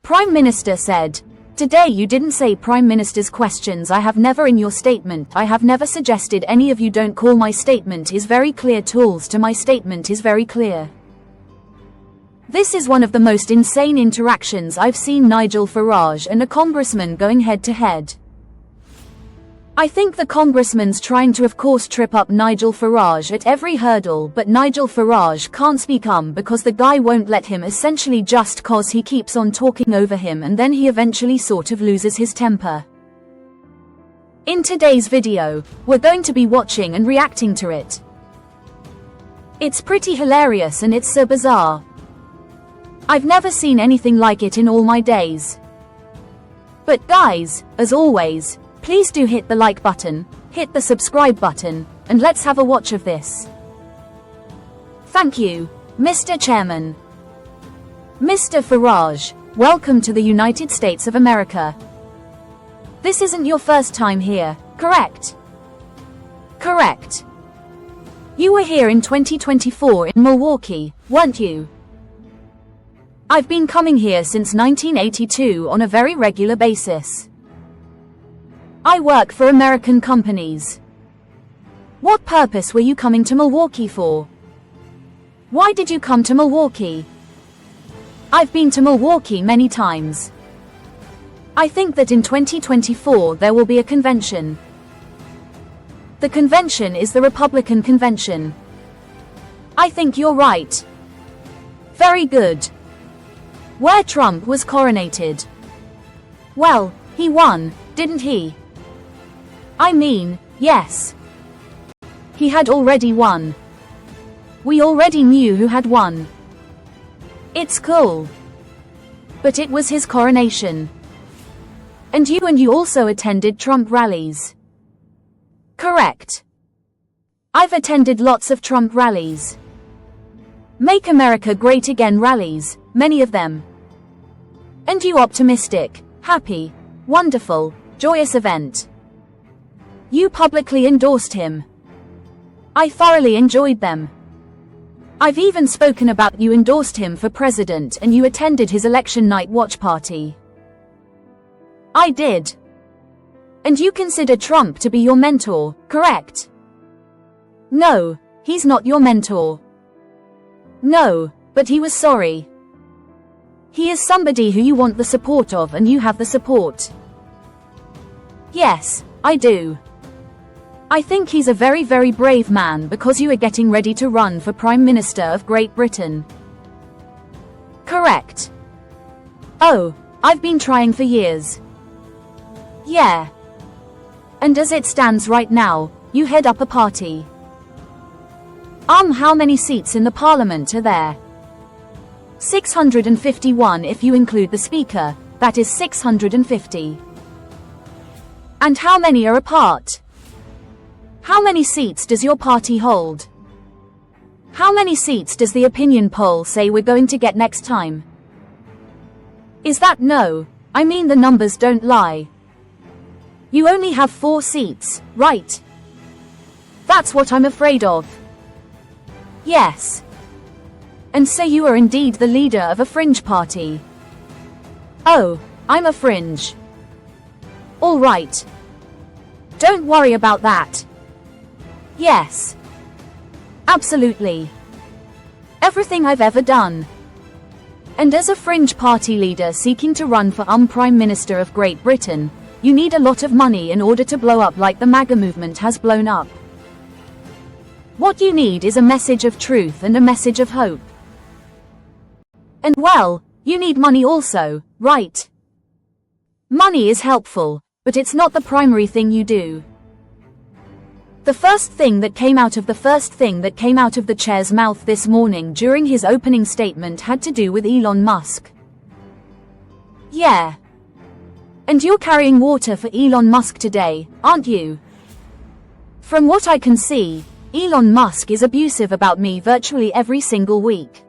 Prime Minister said, "Today you didn't say Prime Minister's questions. I have never in your statement. I have never suggested any of you don't call my statement is very clear. Tools to my statement is very clear." This is one of the most insane interactions I've seen Nigel Farage and a congressman going head to head. I think the congressman's trying to of course trip up Nigel Farage at every hurdle, but Nigel Farage can't speak because the guy won't let him, essentially just cause he keeps on talking over him and then he eventually sort of loses his temper. In today's video, we're going to be watching and reacting to it. It's pretty hilarious and it's so bizarre. I've never seen anything like it in all my days. But guys, as always, please do hit the like button, hit the subscribe button, and let's have a watch of this. Thank you, Mr. Chairman. Mr. Farage, welcome to the United States of America. This isn't your first time here, correct? Correct. You were here in 2024 in Milwaukee, weren't you? I've been coming here since 1982 on a very regular basis. I work for American companies. What purpose were you coming to Milwaukee for? Why did you come to Milwaukee? I've been to Milwaukee many times. I think that in 2024 there will be a convention. The convention is the Republican convention. I think you're right. Very good. Where Trump was coronated. Well, he won, didn't he? I mean, yes. He had already won. We already knew who had won. It's cool. But it was his coronation. And you also attended Trump rallies. Correct. I've attended lots of Trump rallies. Make America Great Again rallies, many of them. And you optimistic, happy, wonderful, joyous event. You publicly endorsed him. I thoroughly enjoyed them. I've even spoken about you endorsed him for president and you attended his election night watch party. I did. And you consider Trump to be your mentor, correct? No, he's not your mentor. No, but he was sorry. He is somebody who you want the support of and you have the support. Yes, I do. I think he's a very, very brave man because you are getting ready to run for Prime Minister of Great Britain. Correct. Oh, I've been trying for years. Yeah. And as it stands right now, you head up a party. How many seats in the parliament are there? 651 if you include the speaker, that is 650. And how many are apart? How many seats does your party hold? How many seats does the opinion poll say we're going to get next time? Is that no? I mean the numbers don't lie. You only have 4 seats, right? That's what I'm afraid of. Yes. And so you are indeed the leader of a fringe party. Oh, I'm a fringe. All right. Don't worry about that. Yes. Absolutely. Everything I've ever done. And as a fringe party leader seeking to run for Prime Minister of Great Britain, you need a lot of money in order to blow up like the MAGA movement has blown up. What you need is a message of truth and a message of hope. And well, you need money also, right? Money is helpful, but it's not the primary thing you do. The first thing that came out of the chair's mouth this morning during his opening statement had to do with Elon Musk. Yeah. And you're carrying water for Elon Musk today, aren't you? From what I can see, Elon Musk is abusive about me virtually every single week.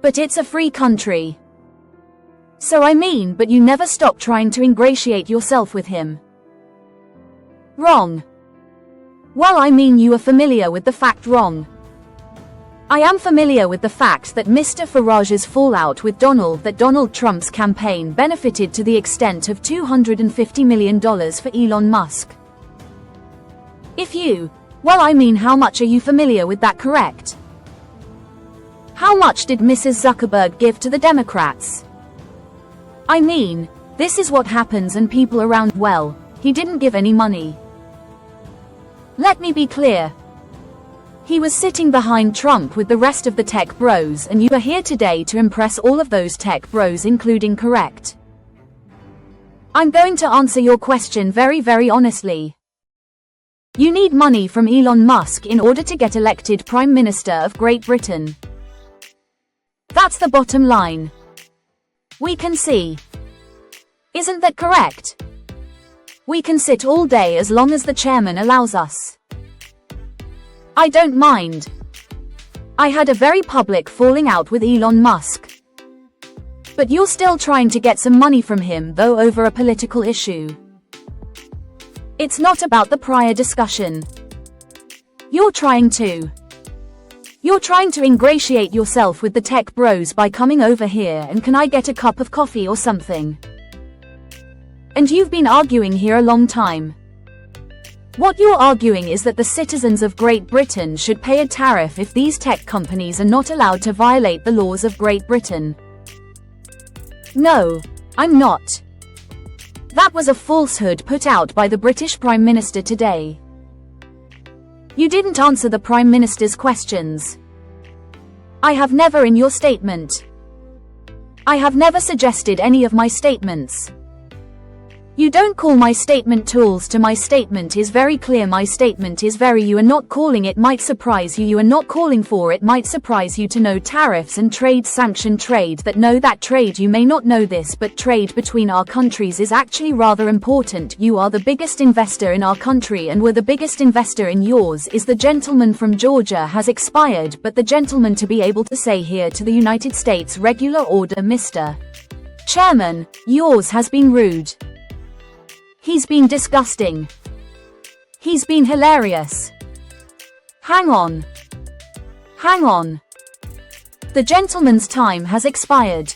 But it's a free country. So I mean, but you never stop trying to ingratiate yourself with him. Wrong. Well, I mean, you are familiar with the fact wrong. I am familiar with the fact that Mr. Farage's fallout with Donald Trump's campaign benefited to the extent of $250 million for Elon Musk. How much are you familiar with that, correct? How much did Mrs. Zuckerberg give to the Democrats? This is what happens and people around, he didn't give any money. Let me be clear. He was sitting behind Trump with the rest of the tech bros, and you are here today to impress all of those tech bros, including correct. I'm going to answer your question very, very honestly. You need money from Elon Musk in order to get elected Prime Minister of Great Britain. That's the bottom line. We can see. Isn't that correct? We can sit all day as long as the chairman allows us. I don't mind. I had a very public falling out with Elon Musk. But you're still trying to get some money from him, though, over a political issue. It's not about the prior discussion. You're trying to ingratiate yourself with the tech bros by coming over here and can I get a cup of coffee or something? And you've been arguing here a long time. What you're arguing is that the citizens of Great Britain should pay a tariff if these tech companies are not allowed to violate the laws of Great Britain. No, I'm not. That was a falsehood put out by the British Prime Minister today. You didn't answer the Prime Minister's questions. I have never in your statement. I have never suggested any of my statements. You don't call my statement tools to my statement is very clear. My statement is very you are not calling it might surprise you. You are not calling for it might surprise you to know tariffs and trade sanction trade that trade you may not know this but trade between our countries is actually rather important. You are the biggest investor in our country and we're the biggest investor in yours. Is the gentleman from Georgia has expired but the gentleman to be able to say here to the United States regular order Mr. Chairman, yours has been rude. He's been disgusting. He's been hilarious. Hang on. The gentleman's time has expired.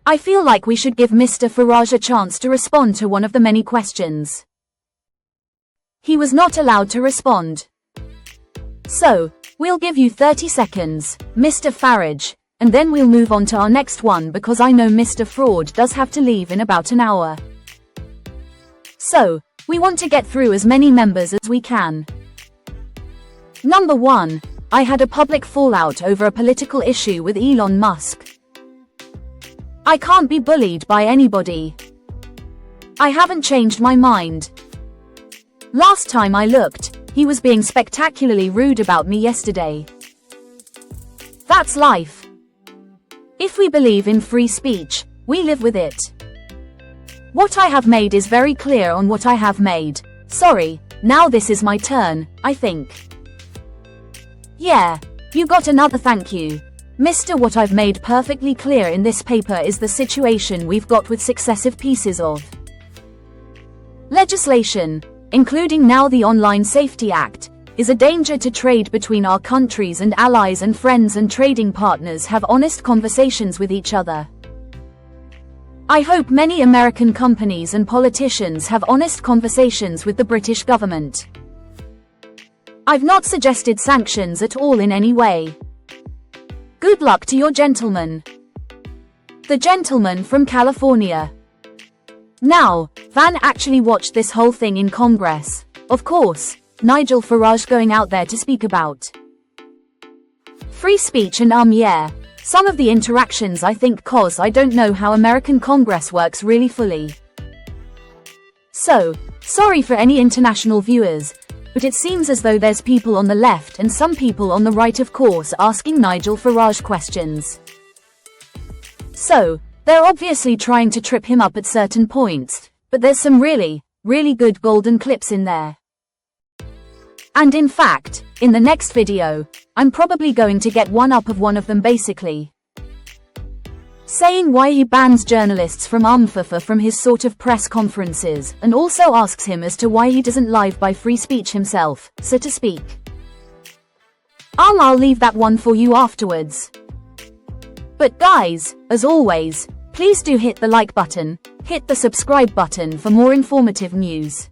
I feel like we should give Mr. Farage a chance to respond to one of the many questions. He was not allowed to respond. So, we'll give you 30 seconds, Mr. Farage, and then we'll move on to our next one because I know Mr. Fraud does have to leave in about an hour. So, we want to get through as many members as we can. Number 1, I had a public fallout over a political issue with Elon Musk. I can't be bullied by anybody. I haven't changed my mind. Last time I looked, he was being spectacularly rude about me yesterday. That's life. If we believe in free speech, we live with it. What I have made is very clear on what I have made. Sorry, now this is my turn, I think. Yeah, you got another thank you. Mr. What I've made perfectly clear in this paper is the situation we've got with successive pieces of legislation, including now the Online Safety Act, is a danger to trade between our countries and allies and friends and trading partners have honest conversations with each other. I hope many American companies and politicians have honest conversations with the British government. I've not suggested sanctions at all in any way. Good luck to your gentleman. The gentleman from California. Now, Van actually watched this whole thing in Congress. Of course, Nigel Farage going out there to speak about free speech and yeah. Some of the interactions I think cause I don't know how American Congress works really fully. So, sorry for any international viewers, but it seems as though there's people on the left and some people on the right of course asking Nigel Farage questions. So, they're obviously trying to trip him up at certain points, but there's some really, really good golden clips in there. And in fact, in the next video, I'm probably going to get one up of one of them basically saying why he bans journalists from from his sort of press conferences and also asks him as to why he doesn't live by free speech himself, so to speak. I'll leave that one for you afterwards. But guys, as always, please do hit the like button, hit the subscribe button for more informative news.